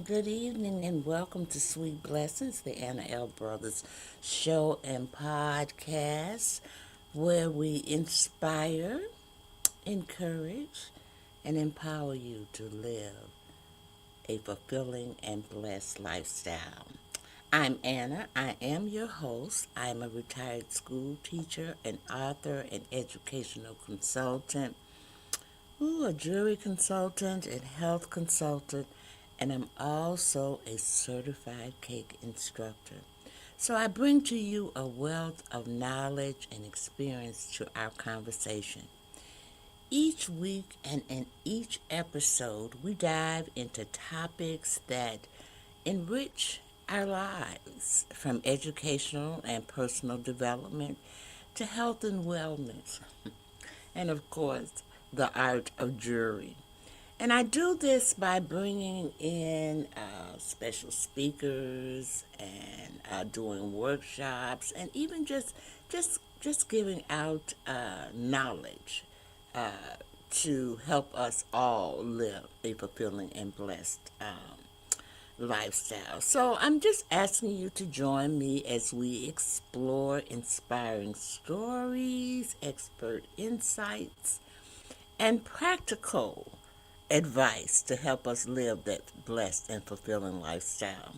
and welcome to Sweet Blessings, the Anna L. Brothers show and podcast, where we inspire, encourage, and empower you to live a fulfilling and blessed lifestyle. I'm Anna. I am your host. I'm a retired school teacher, an author, an educational consultant, a jury consultant, and health consultant, and I'm also a certified cake instructor. So I bring to you a wealth of knowledge and experience to our conversation. Each week and in each episode, we dive into topics that enrich our lives, from educational and personal development to health and wellness, and of course, the art of jury. And I do this by bringing in special speakers and doing workshops, and even just giving out knowledge to help us all live a fulfilling and blessed lifestyle. So I'm just asking you to join me as we explore inspiring stories, expert insights, and practical advice to help us live that blessed and fulfilling lifestyle.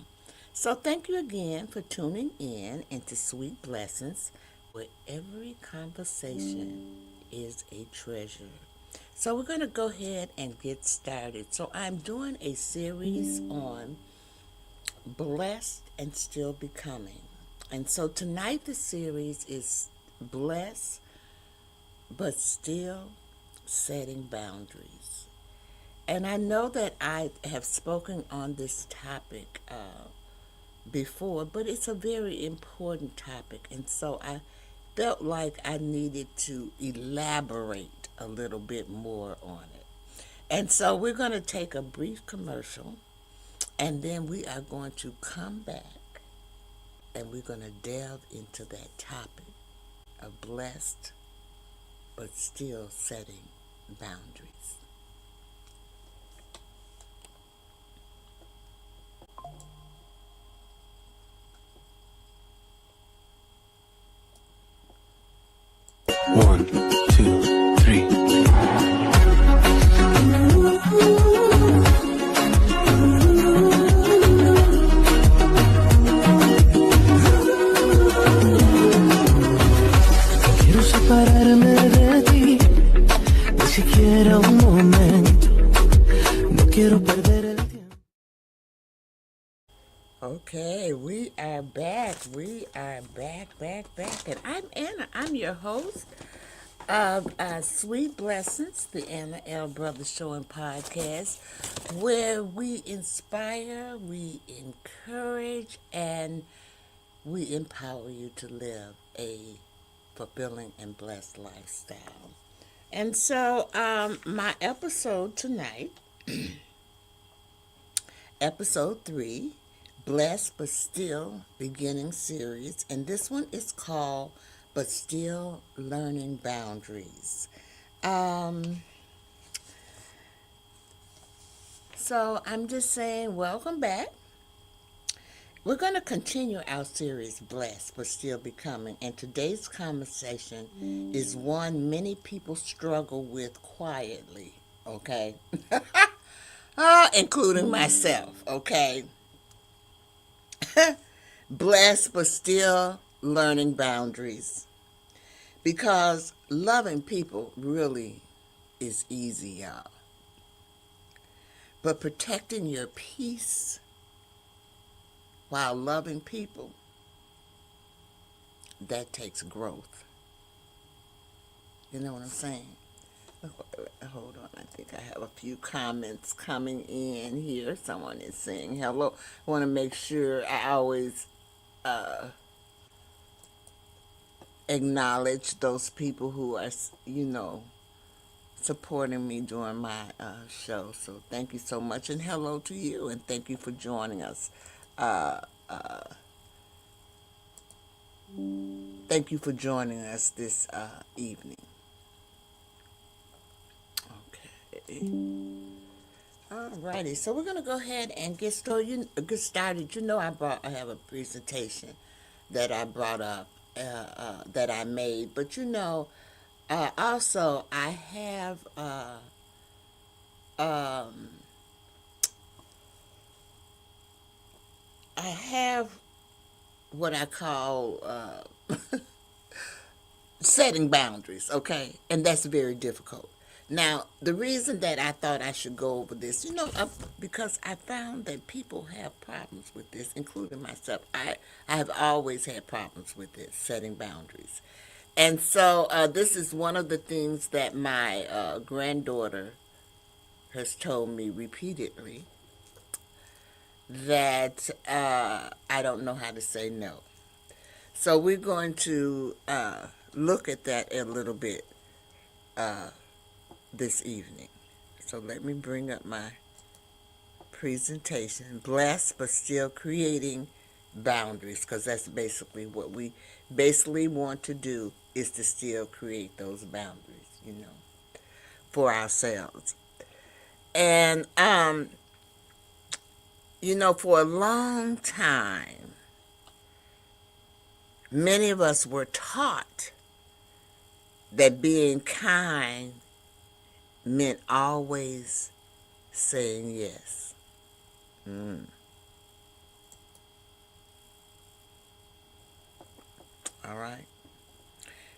So thank you again for tuning in into Sweet Blessings, where every conversation is a treasure. So we're going to go ahead and get started. So I'm doing a series on blessed and still becoming. And so tonight the series is blessed but still setting boundaries. And I know that I have spoken on this topic before, but it's a very important topic. And so I felt like I needed to elaborate a little bit more on it. And so we're going to take a brief commercial, and then we are going to come back and we're going to delve into that topic of blessed but still setting boundaries. One, two, three. Quiero separarme de ti, ni siquiera un momento. No quiero perder el tiempo. Okay, we are back. We are back. And I'm Anna. I'm your host of Sweet Blessings, the Anna L. Brothers Show and Podcast, where we inspire, we encourage, and we empower you to live a fulfilling and blessed lifestyle. And so, my episode tonight, episode 3, Blessed But Still Beginning series, and this one is called But Still Learning Boundaries. So I'm just saying, welcome back. We're going to continue our series, Blessed But Still Becoming, and today's conversation is one many people struggle with quietly, okay? Including myself, okay? Blessed but still learning boundaries. Because loving people really is easy, y'all. But protecting your peace while loving people, that takes growth. You know what I'm saying? Hold on, I think I have a few comments coming in here. Someone is saying hello. I want to make sure I always acknowledge those people who are, supporting me during my show. So thank you so much, and hello to you, and thank you for joining us. Thank you for joining us this evening. Okay. Alrighty, so we're gonna go ahead and get started. Get started. I have a presentation that I brought up, that I made, but also um, I have what I call setting boundaries, okay? And that's very difficult. Now, the reason that I thought I should go over this, because I found that people have problems with this, including myself. I have always had problems with this, setting boundaries. And so this is one of the things that my granddaughter has told me repeatedly, that I don't know how to say no. So we're going to look at that a little bit this evening. So let me bring up my presentation. Blessed but still creating boundaries, because that's basically what we basically want to do, is to still create those boundaries, for ourselves. And for a long time, many of us were taught that being kind meant always saying yes. All right.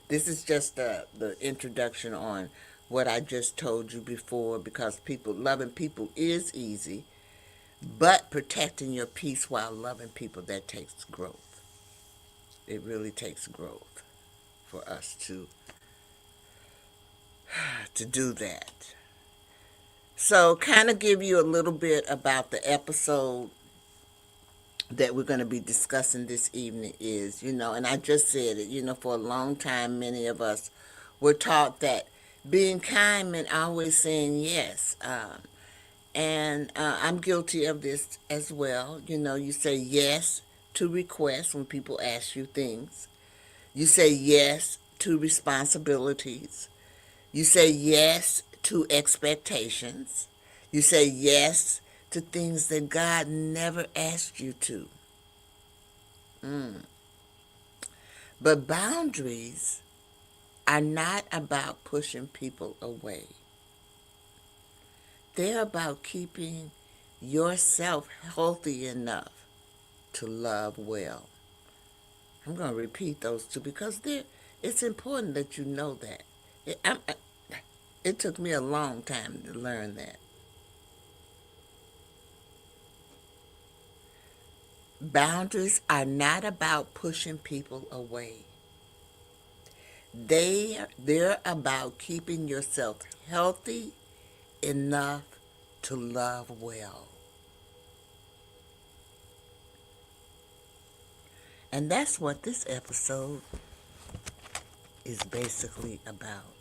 This is just the introduction on what I just told you before, because loving people is easy, but protecting your peace while loving people, that takes growth. It really takes growth for us to do that. So, kind of give you a little bit about the episode that we're going to be discussing this evening is, and I just said it, for a long time, many of us were taught that being kind meant always saying yes. And I'm guilty of this as well. You say yes to requests when people ask you things. You say yes to responsibilities. You say yes to expectations. You say yes to things that God never asked you to. But boundaries are not about pushing people away. They're about keeping yourself healthy enough to love well. I'm going to repeat those two because it's important that you know that. It took me a long time to learn that. Boundaries are not about pushing people away. They're about keeping yourself healthy enough to love well. And that's what this episode is basically about.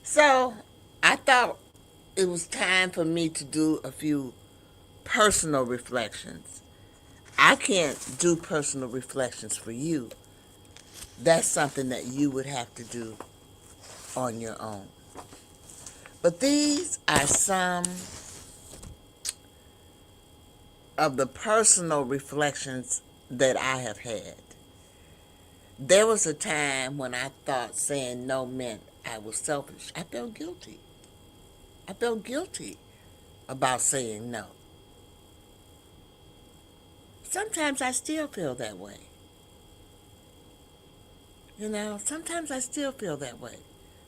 So, I thought it was time for me to do a few personal reflections. I can't do personal reflections for you. That's something that you would have to do on your own. But these are some of the personal reflections that I have had. There was a time when I thought saying no meant I was selfish. I felt guilty. I felt guilty about saying no. Sometimes I still feel that way. Sometimes I still feel that way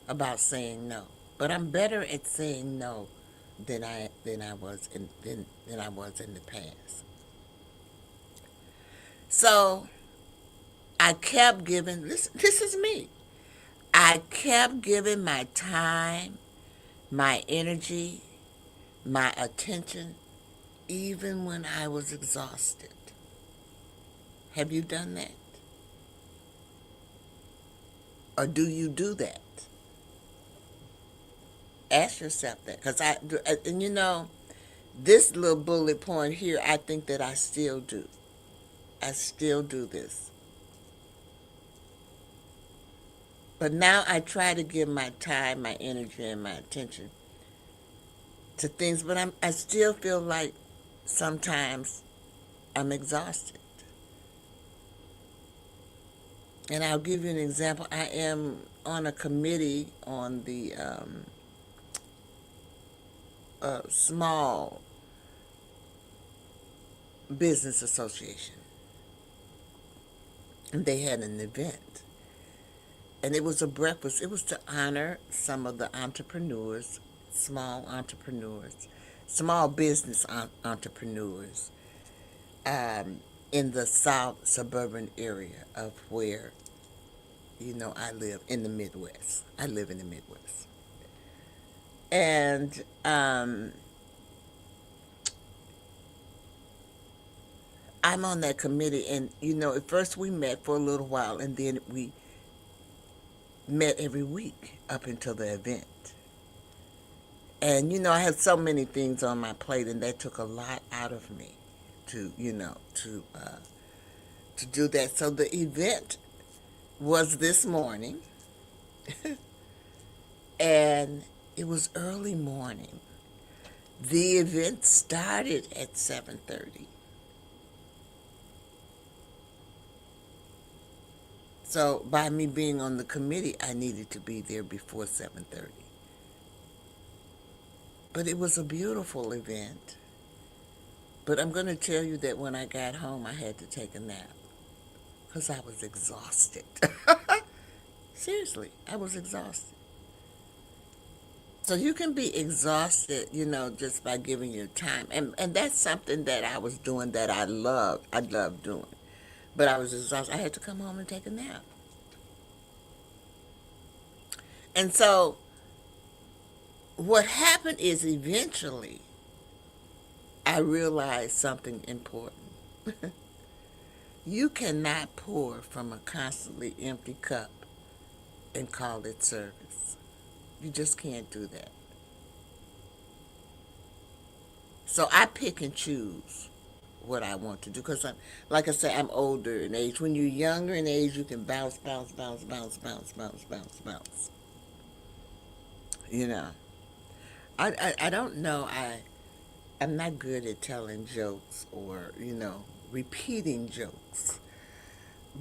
about saying no. But I'm better at saying no than I was in the past. So I kept giving this is me. I kept giving my time, my energy, my attention, even when I was exhausted. Have you done that? Or do you do that? Ask yourself that. Because this little bullet point here, I think that I still do. I still do this. But now I try to give my time, my energy, and my attention to things, but I still feel like sometimes I'm exhausted. And I'll give you an example. I am on a committee on the Small Business Association. And they had an event. And it was a breakfast. It was to honor some of the entrepreneurs, small business entrepreneurs in the south suburban area of where, I live in the Midwest. I live in the Midwest. And I'm on that committee, and at first we met for a little while, and then we met every week up until the event. And I had so many things on my plate, and that took a lot out of me to to do that. So the event was this morning, and it was early morning. The event started at 7:30. So by me being on the committee, I needed to be there before 7:30. But it was a beautiful event. But I'm going to tell you that when I got home, I had to take a nap because I was exhausted. Seriously, I was exhausted. So you can be exhausted, just by giving your time. And that's something that I was doing that I loved. I loved doing. But I was exhausted. I had to come home and take a nap. And so what happened is eventually I realized something important. You cannot pour from a constantly empty cup and call it service. You just can't do that. So I pick and choose what I want to do because like I say, I'm older in age. When you're younger in age, you can bounce, bounce, bounce, bounce, bounce, bounce, bounce, bounce. I don't know. I'm not good at telling jokes or repeating jokes,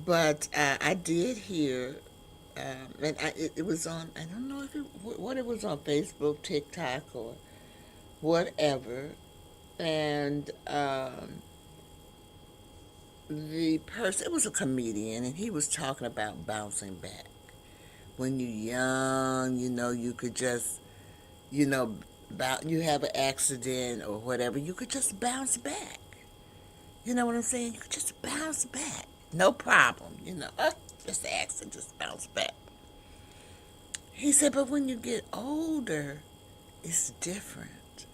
but I did hear, and it was on. I don't know what it was on Facebook, TikTok, or whatever, and the person, it was a comedian, and he was talking about bouncing back. When you're young, you could just, you have an accident or whatever, you could just bounce back. You know what I'm saying? You could just bounce back. No problem, just an accident, just bounce back. He said, but when you get older, it's different.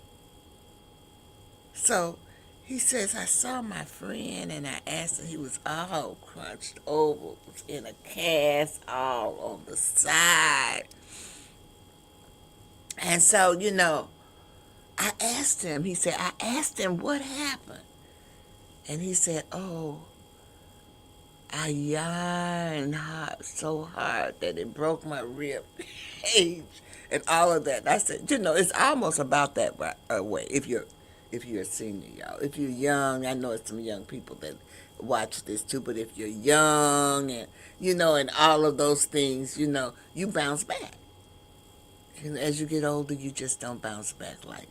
So he says, I saw my friend and I asked him, he was all crunched over, was in a cast all on the side. And so, I asked him, I asked him what happened. And he said, oh, I yawned so hard that it broke my rib cage and all of that. And I said, it's almost about that way if you're a senior, y'all. If you're young, I know it's some young people that watch this too, but if you're young and, and all of those things, you bounce back. As you get older, you just don't bounce back like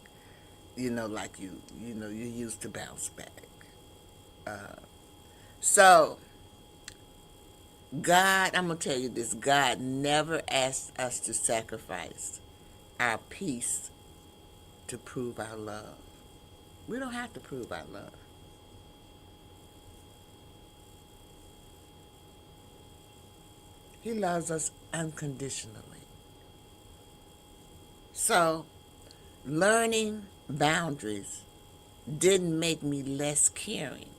you used to bounce back. So, God, I'm going to tell you this, God never asked us to sacrifice our peace to prove our love. We don't have to prove our love. He loves us unconditionally. So, learning boundaries didn't make me less caring.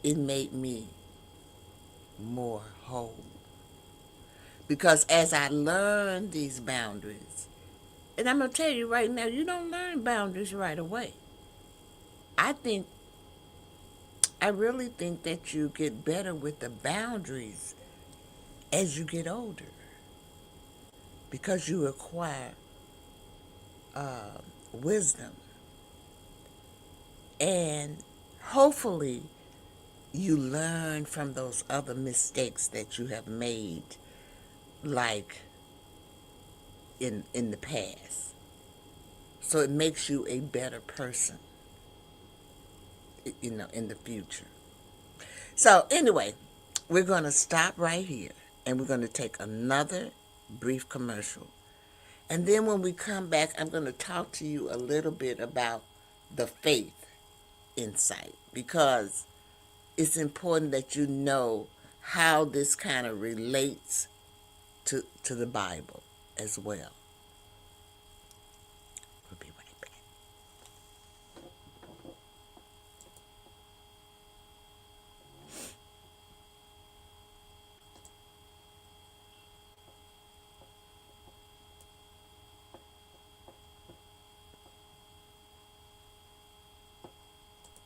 It made me more whole. Because as I learned these boundaries, and I'm going to tell you right now, you don't learn boundaries right away. I really think that you get better with the boundaries as you get older. because you require wisdom. And hopefully you learn from those other mistakes that you have made, like in the past. So it makes you a better person, in the future. So anyway, we're going to stop right here and we're going to take another brief commercial. And then when we come back, I'm going to talk to you a little bit about the faith insight, because it's important that you know how this kind of relates to the Bible as well. We'll be right back.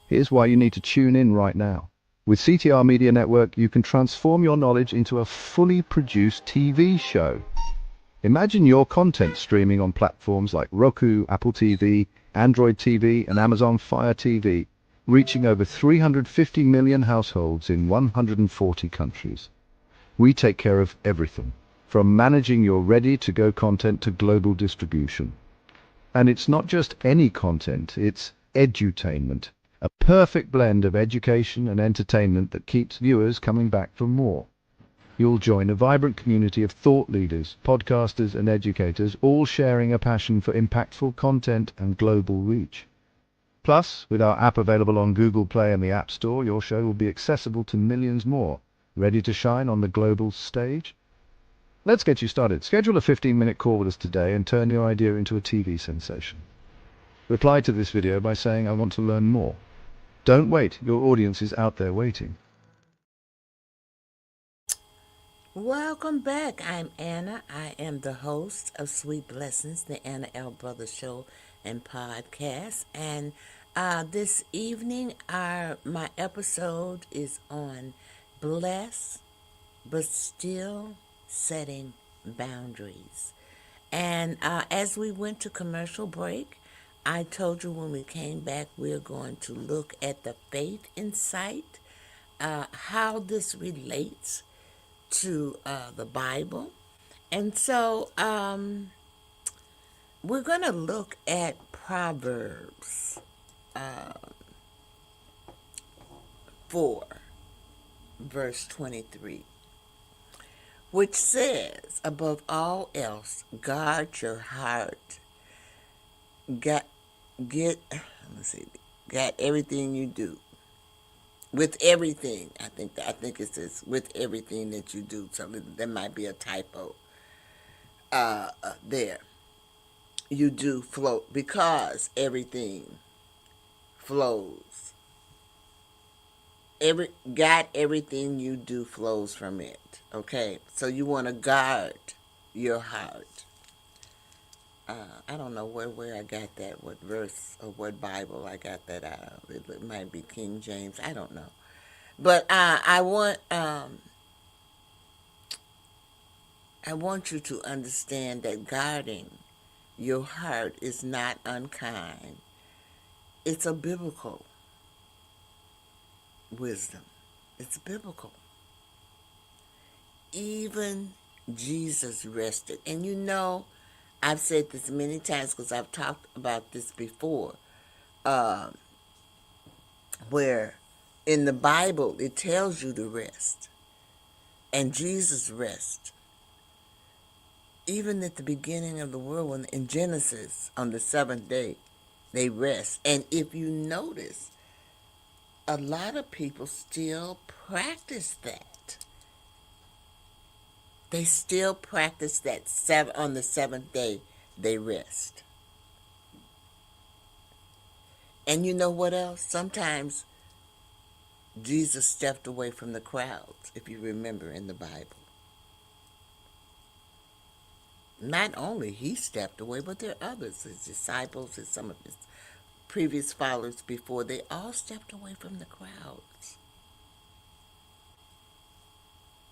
Here's why you need to tune in right now. With CTR Media Network, you can transform your knowledge into a fully produced TV show. Imagine your content streaming on platforms like Roku, Apple TV, Android TV, and Amazon Fire TV, reaching over 350 million households in 140 countries. We take care of everything, from managing your ready-to-go content to global distribution. And it's not just any content, it's edutainment, a perfect blend of education and entertainment that keeps viewers coming back for more. You'll join a vibrant community of thought leaders, podcasters, and educators, all sharing a passion for impactful content and global reach. Plus, with our app available on Google Play and the App Store, your show will be accessible to millions more, ready to shine on the global stage. Let's get you started. Schedule a 15-minute call with us today and turn your idea into a TV sensation. Reply to this video by saying, "I want to learn more." Don't wait, your audience is out there waiting. Welcome back. I'm Anna. I am the host of Sweet Blessings, the Anna L. Brothers Show and Podcast. And this evening, my episode is on bless, but still setting boundaries. And as we went to commercial break, I told you when we came back, we're going to look at the faith insight, how this relates to the Bible. And so we're going to look at Proverbs 4, verse 23, which says, above all else, guard your heart. Got everything you do. With everything, I think it says with everything that you do. So there might be a typo there. You do flow, because everything flows. Everything you do flows from it. Okay, so you want to guard your heart. I don't know where I got that, what verse or what Bible I got that out of. It might be King James. I don't know. But I want you to understand that guarding your heart is not unkind. It's a biblical wisdom. It's biblical. Even Jesus rested. And I've said this many times because I've talked about this before, where in the Bible it tells you to rest. And Jesus rests. Even at the beginning of the world, when in Genesis, on the seventh day, they rest. And if you notice, a lot of people still practice that. They still practice that on the seventh day, they rest. And you know what else? Sometimes Jesus stepped away from the crowds, if you remember in the Bible. Not only he stepped away, but there are others, his disciples and some of his previous followers before, they all stepped away from the crowds.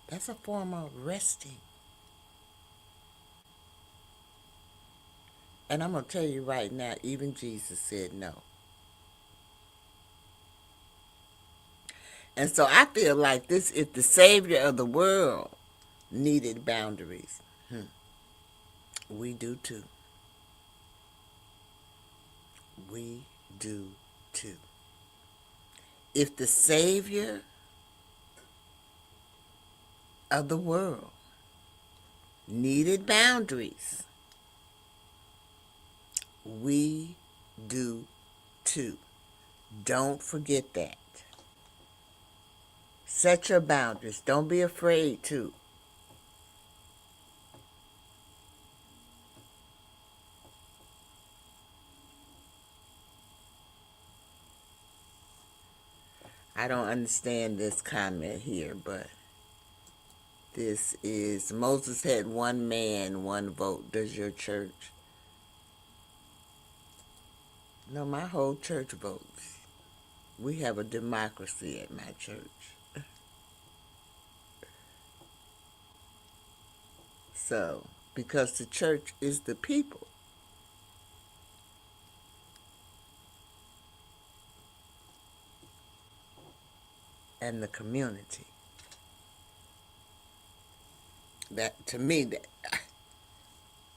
That's a form of resting. And I'm going to tell you right now, even Jesus said no. And so I feel like this, if the Savior of the world needed boundaries, we do too. We do too. If the Savior of the world needed boundaries, we do too. Don't forget that. Set your boundaries. Don't be afraid to. I don't understand this comment here, but this is, Moses had one man, one vote. Does your church? No, my whole church votes. We have a democracy at my church. So, because the church is the people. And the community. That, to me,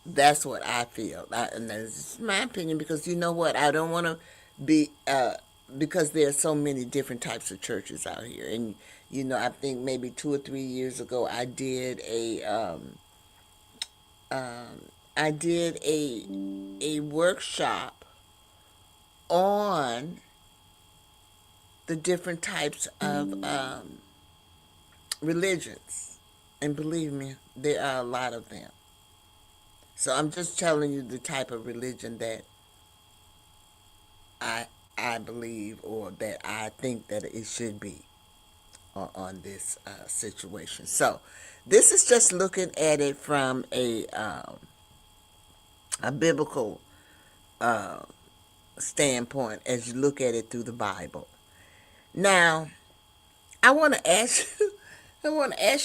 that's what I feel. And that's my opinion, because you know what? I don't want to be, because there are so many different types of churches out here. And, I think maybe 2 or 3 years ago, I did a workshop on the different types of religions. And believe me, there are a lot of them. So I'm just telling you the type of religion that I believe, or that I think that it should be on this situation. So this is just looking at it from a biblical standpoint, as you look at it through the Bible. Now, I want to ask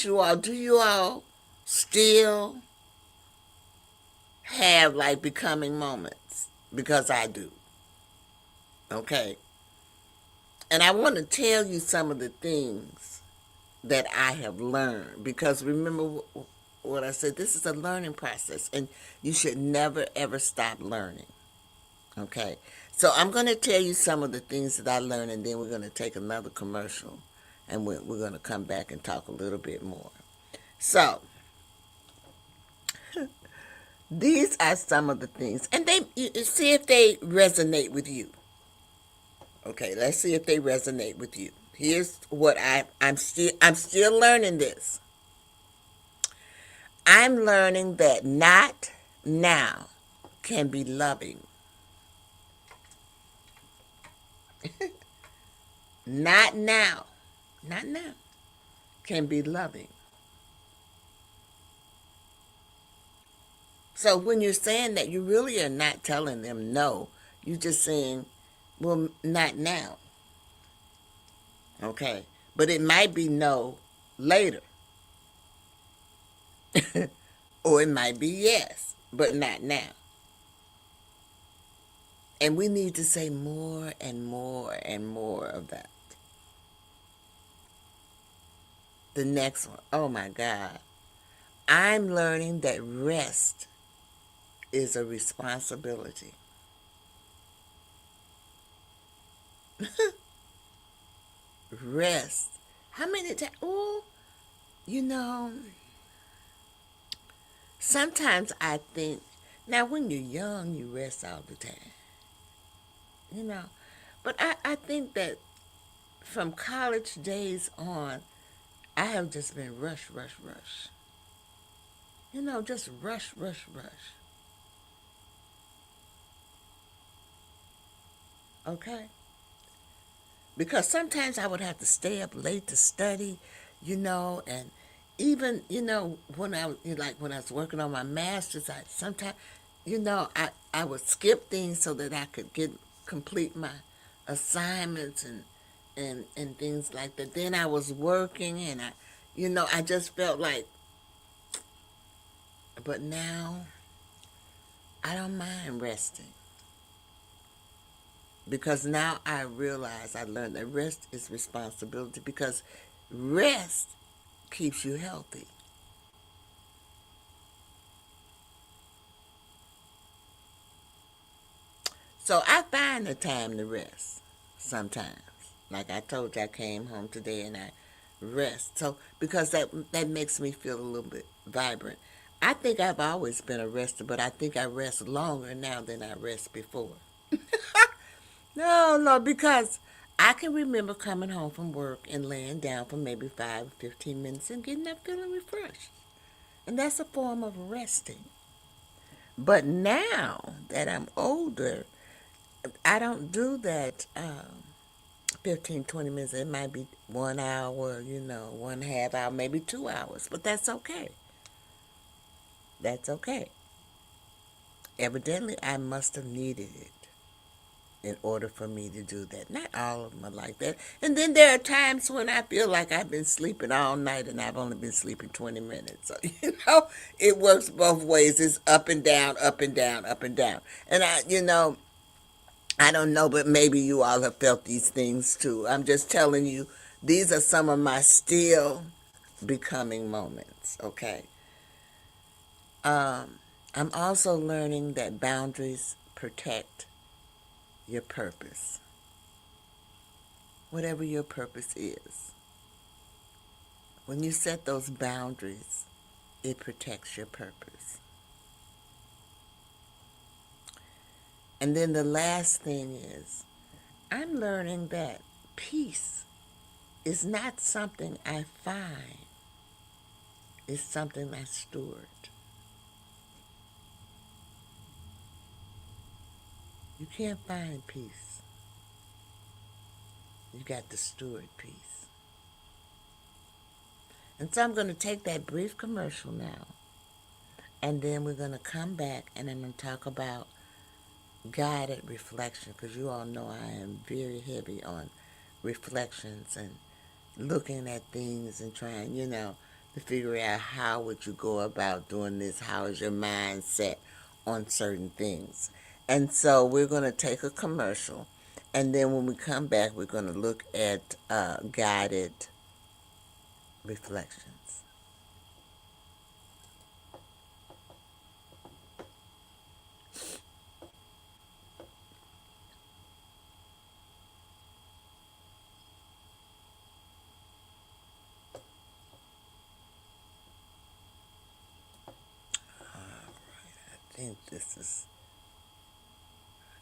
you all, do you all still have like becoming moments? Because I do. Okay. And I want to tell you some of the things that I have learned, because remember what I said, this is a learning process, and you should never ever stop learning. Okay. So I'm going to tell you some of the things that I learned, and then we're going to take another commercial, and we're going to come back and talk a little bit more. So these are some of the things, and you see if they resonate with you. Okay, let's see if they resonate with you. Here's what I'm still learning this. I'm learning that not now can be loving. Not now can be loving. So when you're saying that, you really are not telling them no. You're just saying, well, not now. Okay? But it might be no later. Or it might be yes, but not now. And we need to say more and more and more of that. The next one, oh my God. I'm learning that rest is a responsibility. Rest. How many times? Oh, sometimes I think, now when you're young, you rest all the time. But I think that from college days on, I have just been rush. Just rush. Okay? Because sometimes I would have to stay up late to study, and even, when I was working on my master's, I would skip things so that I could complete my assignments and things like that. Then I was working, and I just felt like, but now I don't mind resting. Because now I realize, I learned that rest is responsibility, because rest keeps you healthy. So I find the time to rest sometimes. Like I told you, I came home today and I rest. So because that makes me feel a little bit vibrant. I think I've always been a rester, but I think I rest longer now than I rest before. No, because I can remember coming home from work and laying down for maybe 5 or 15 minutes and getting up feeling refreshed. And that's a form of resting. But now that I'm older, I don't do that 15, 20 minutes. It might be 1 hour, 1/2 hour, maybe 2 hours. But that's okay. That's okay. Evidently, I must have needed it in order for me to do that. Not all of them are like that. And then there are times when I feel like I've been sleeping all night and I've only been sleeping 20 minutes. So, it works both ways. It's up and down, up and down, up and down. And I don't know, but maybe you all have felt these things too. I'm just telling you, these are some of my still becoming moments, okay? I'm also learning that boundaries protect your purpose, whatever your purpose is. When you set those boundaries, it protects your purpose. And then the last thing is, I'm learning that peace is not something I find, it's something I steward. You can't find peace. You got to steward peace. And so I'm going to take that brief commercial now, and then we're going to come back and I'm going to talk about guided reflection, because you all know I am very heavy on reflections and looking at things and trying, to figure out how would you go about doing this, how is your mindset on certain things. And so we're going to take a commercial, and then when we come back, we're going to look at guided reflections.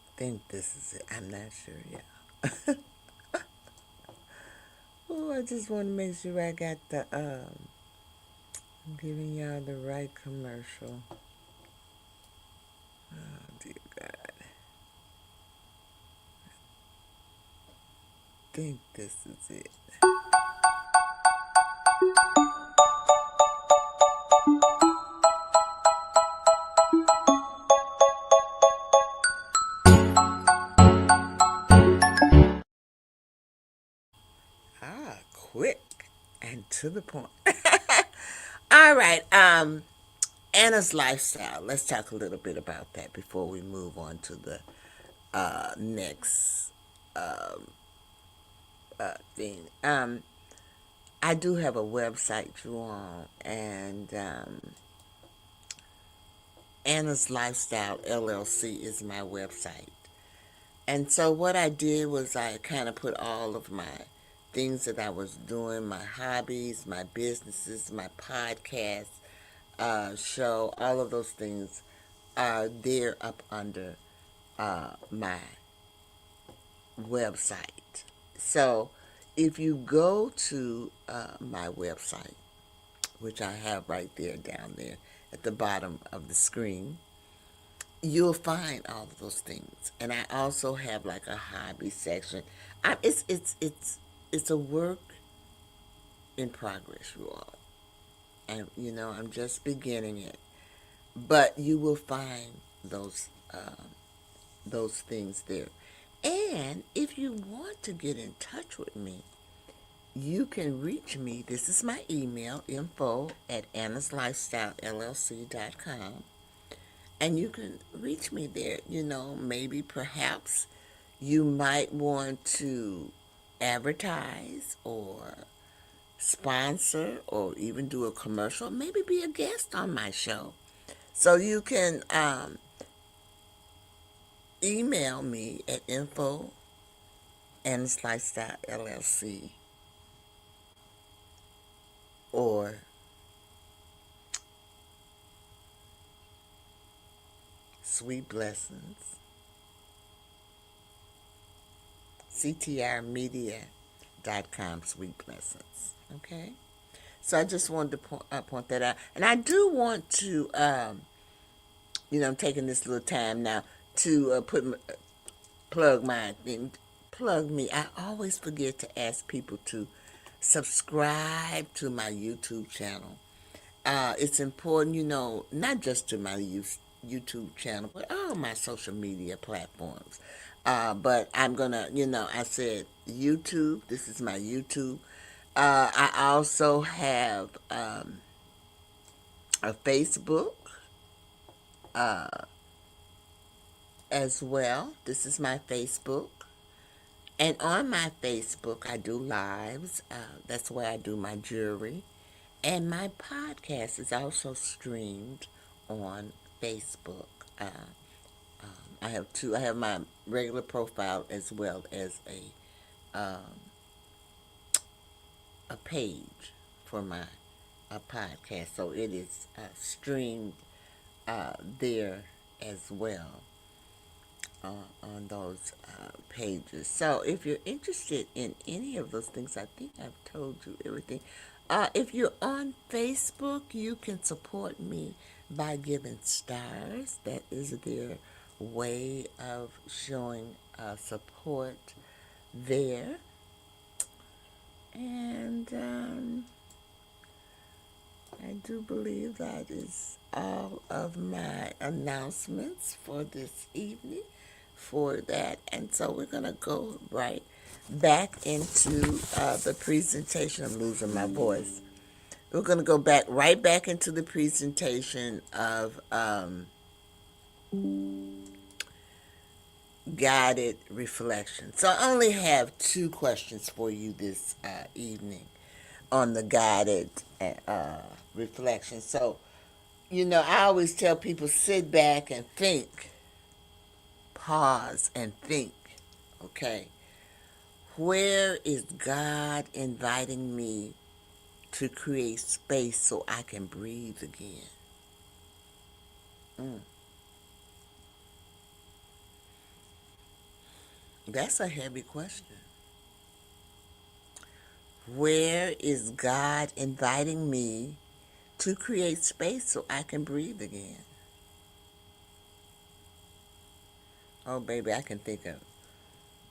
I think this is it. I'm not sure yet. Oh, I just want to make sure I got I'm giving y'all the right commercial. Oh, dear God. I think this is it. Quick and to the point. All right, Anna's lifestyle. Let's talk a little bit about that before we move on to the next thing. I do have a website, you all, and Anna's Lifestyle LLC is my website. And so what I did was I kind of put all of my things that I was doing, my hobbies, my businesses, my podcast show, all of those things are there up under my website. So if you go to my website, which I have right there down there at the bottom of the screen, you'll find all of those things. And I also have like a hobby section. It's a work in progress, you all. And I'm just beginning it. But you will find those things there. And if you want to get in touch with me, you can reach me. This is my email, info@annaslifestylellc.com. And you can reach me there. Maybe perhaps you might want to advertise or sponsor or even do a commercial, maybe be a guest on my show. So you can email me at info lifestyle LLC or Sweet Blessings, ctrmedia.com, Sweet Blessings. Okay? So I just wanted to point that out. And I do want to, I'm taking this little time now to plug my thing. Plug me. I always forget to ask people to subscribe to my YouTube channel. It's important, not just to my YouTube channel, but all my social media platforms. But I'm gonna, I said YouTube. This is my YouTube. I also have a Facebook as well. This is my Facebook. And on my Facebook, I do lives. That's where I do my jewelry. And my podcast is also streamed on Facebook. I have two. I have my regular profile as well as a page for my podcast. So it is streamed there as well on those pages. So if you're interested in any of those things, I think I've told you everything. If you're on Facebook, you can support me by giving stars. That is their way of showing support there. And I do believe that is all of my announcements for this evening for that. And so we're going to go right back into the presentation. I'm losing my voice. We're going to go right back into the presentation of guided reflection. So I only have 2 questions for you this evening on the guided reflection. So, I always tell people sit back and think, pause and think, okay? Where is God inviting me to create space so I can breathe again? That's a heavy question. Where is God inviting me to create space so I can breathe again? Oh, baby, I can think of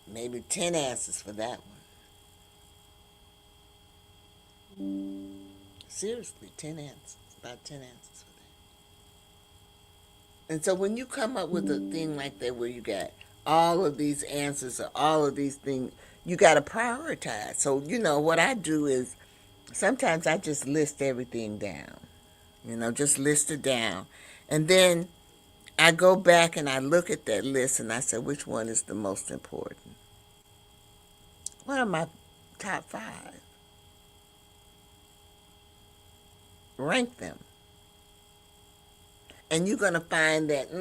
maybe 10 answers for that one. Seriously, 10 answers. About 10 answers for that. And so when you come up with a thing like that where you got all of these answers or all of these things, you got to prioritize. So, what I do is sometimes I just list everything down. Just list it down. And then I go back and I look at that list and I say, which one is the most important? What are my top 5? Rank them. And you're going to find that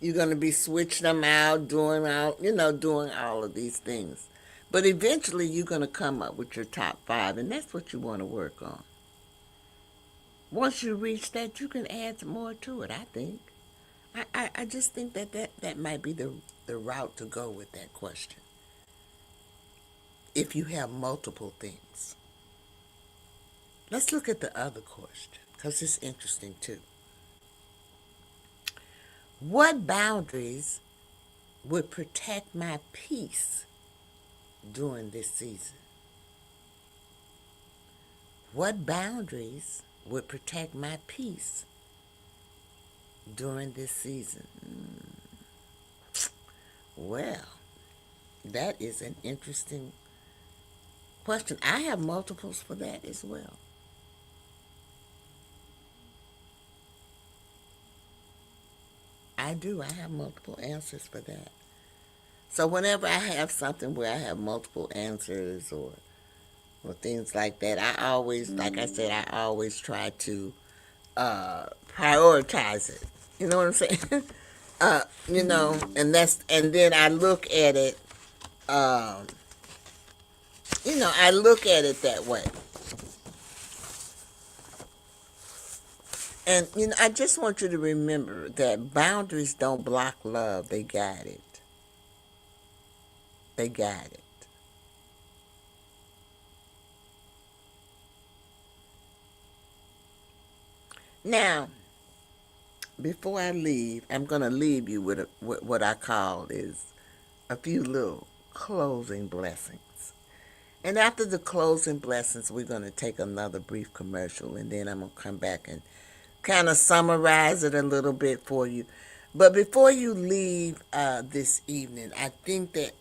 you're going to be switching them out, doing all of these things. But eventually you're going to come up with your top 5, and that's what you want to work on. Once you reach that, you can add some more to it, I think. I just think that might be the route to go with that question. If you have multiple things. Let's look at the other question, because it's interesting too. What boundaries would protect my peace during this season? What boundaries would protect my peace during this season? Well, that is an interesting question. I have multiples for that as well. I do. I have multiple answers for that. So whenever I have something where I have multiple answers or things like that, I always, like I said, I always try to prioritize it. You know what I'm saying? And then I look at it. Um, I look at it that way. And I just want you to remember that boundaries don't block love. They guide it. They guide it. Now, before I leave, I'm going to leave you with what I call is a few little closing blessings. And after the closing blessings, we're going to take another brief commercial, and then I'm going to come back and kind of summarize it a little bit for you. But before you leave this evening, I think that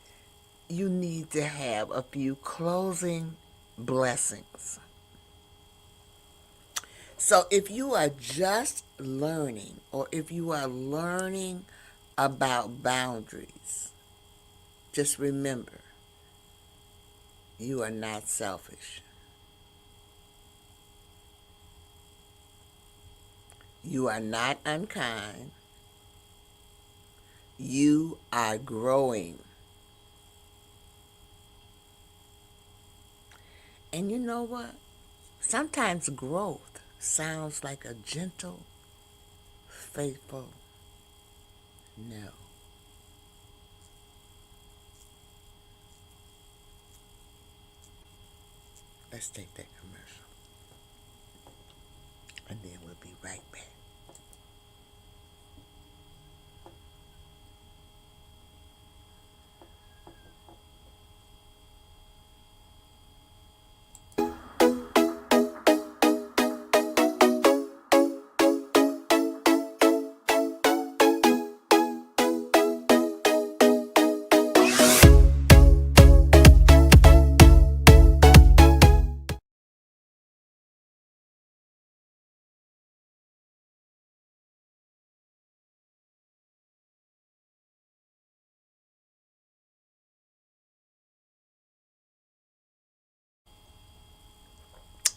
you need to have a few closing blessings. So if you are just learning, or if you are learning about boundaries, just remember, you are not selfish. You are not unkind. You are growing. And you know what? Sometimes growth sounds like a gentle, faithful no. Let's take that commercial. And then we'll be right back.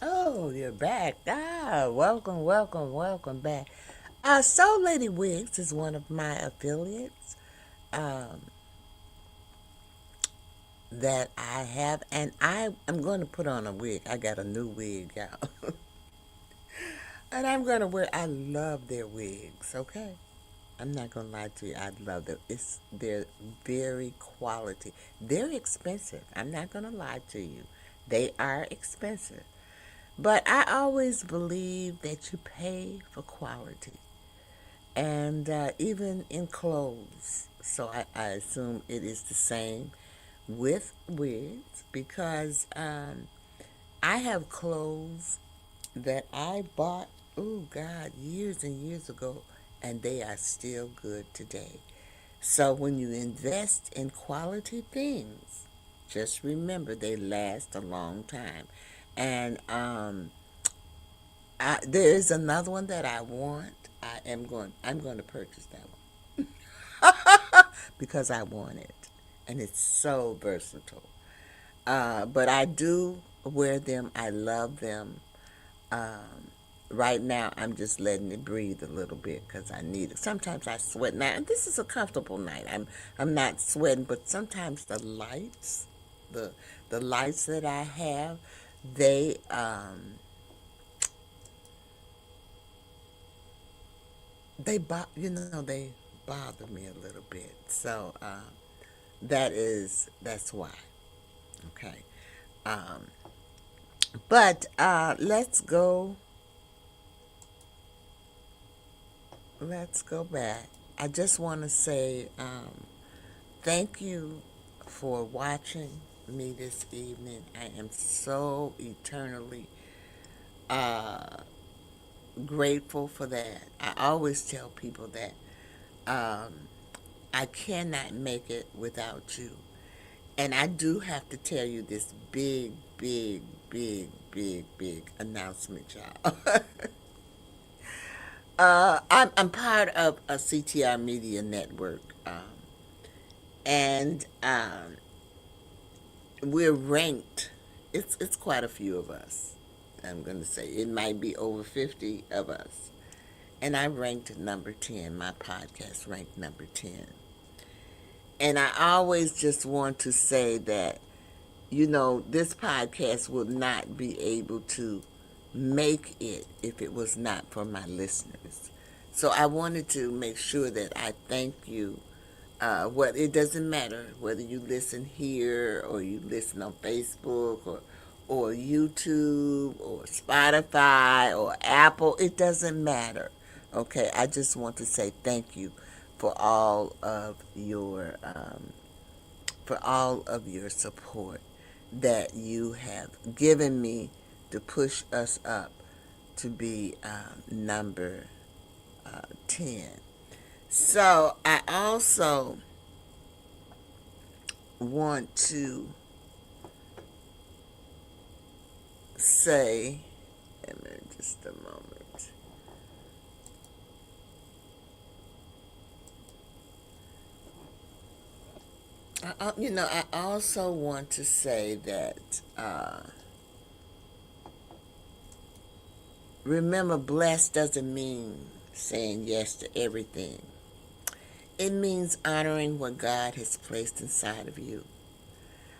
Oh, you're back. Welcome, welcome, welcome back. Soul Lady Wigs is one of my affiliates um, that I have, and I'm going to put on a wig. I got a new wig out. And I'm going to wear, I love their wigs, okay? I'm not going to lie to you. I love them. They're very quality. They're expensive. I'm not going to lie to you. They are expensive. But I always believe that you pay for quality. And even in clothes. So I assume it is the same with wigs because I have clothes that I bought, oh God, years and years ago, and they are still good today. So when you invest in quality things, just remember they last a long time. And there is another one that I want. I'm going to purchase that one because I want it, and it's so versatile. But I do wear them. I love them. Um, right now, I'm just letting it breathe a little bit because I need it. Sometimes I sweat. Now, this is a comfortable night. I'm not sweating, but sometimes the the lights that I have, they they bother me a little bit. So that's why. Okay. Um, but let's go back. I just want to say thank you for watching me this evening. I am so eternally uh, grateful for that. I always tell people that um, I cannot make it without you. And I do have to tell you this big, big, big, big, big announcement, y'all. I'm part of a CTR Media Network, and we're ranked. It's quite a few of us. I'm going to say it might be over 50 of us, and I ranked number 10. My podcast ranked number 10, and I always just want to say that this podcast would not be able to make it if it was not for my listeners. So I wanted to make sure that I thank you. It doesn't matter whether you listen here or you listen on Facebook or YouTube or Spotify or Apple. It doesn't matter. Okay, I just want to say thank you for all of your support that you have given me to push us up to be number 10. So I also want to say, just a moment. I also want to say that, remember, blessed doesn't mean saying yes to everything. It means honoring what God has placed inside of you.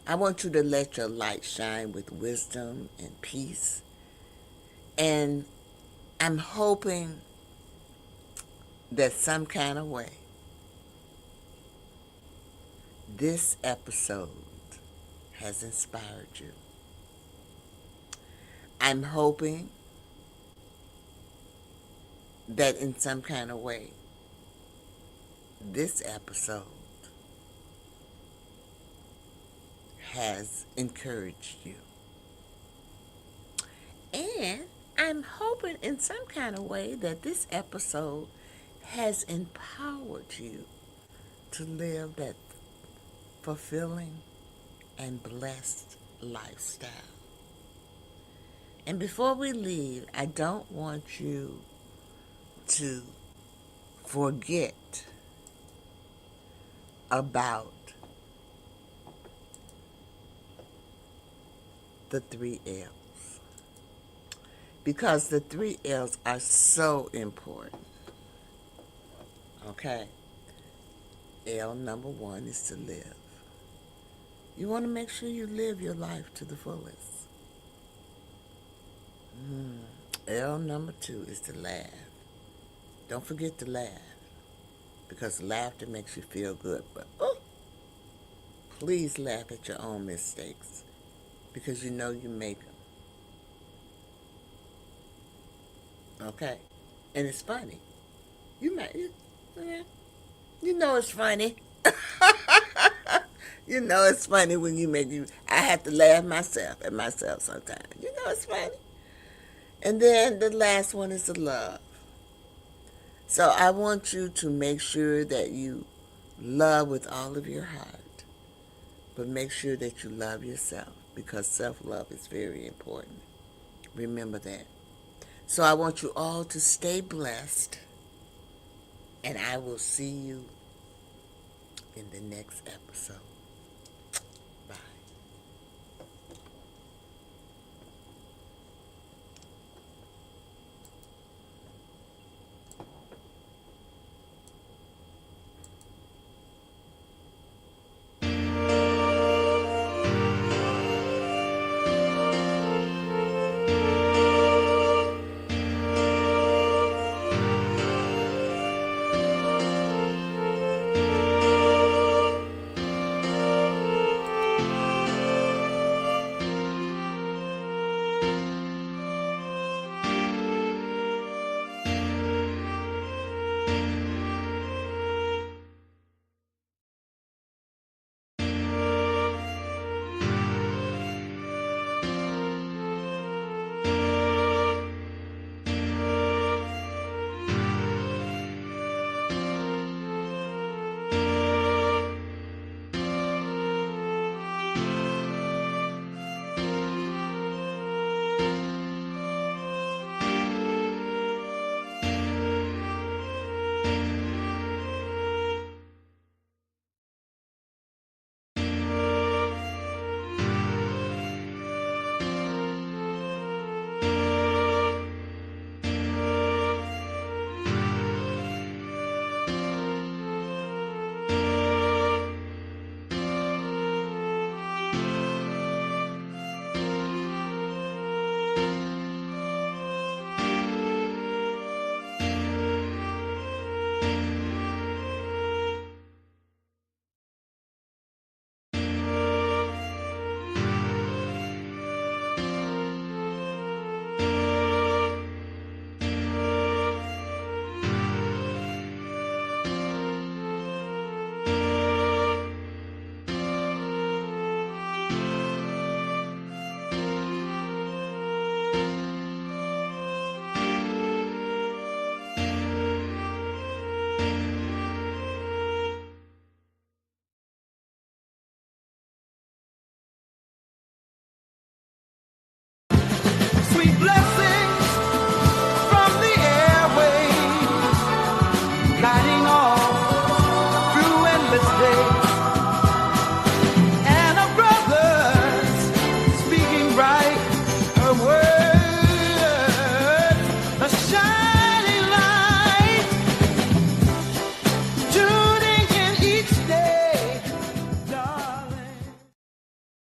I want you to let your light shine with wisdom and peace. And I'm hoping that some kind of way this episode has inspired you. I'm hoping that in some kind of way this episode has encouraged you. And I'm hoping in some kind of way that this episode has empowered you to live that fulfilling and blessed lifestyle. And before we leave, I don't want you to forget about the 3 L's. Because the 3 L's are so important. Okay? L number 1 is to live. You want to make sure you live your life to the fullest. L number 2 is to laugh. Don't forget to laugh, because laughter makes you feel good. But please laugh at your own mistakes, because you know you make them. Okay? And it's funny. You know it's funny. You know it's funny when you make you. I have to laugh at myself sometimes. You know it's funny. And then the last one is the love. So I want you to make sure that you love with all of your heart, but make sure that you love yourself, because self-love is very important. Remember that. So I want you all to stay blessed, and I will see you in the next episode.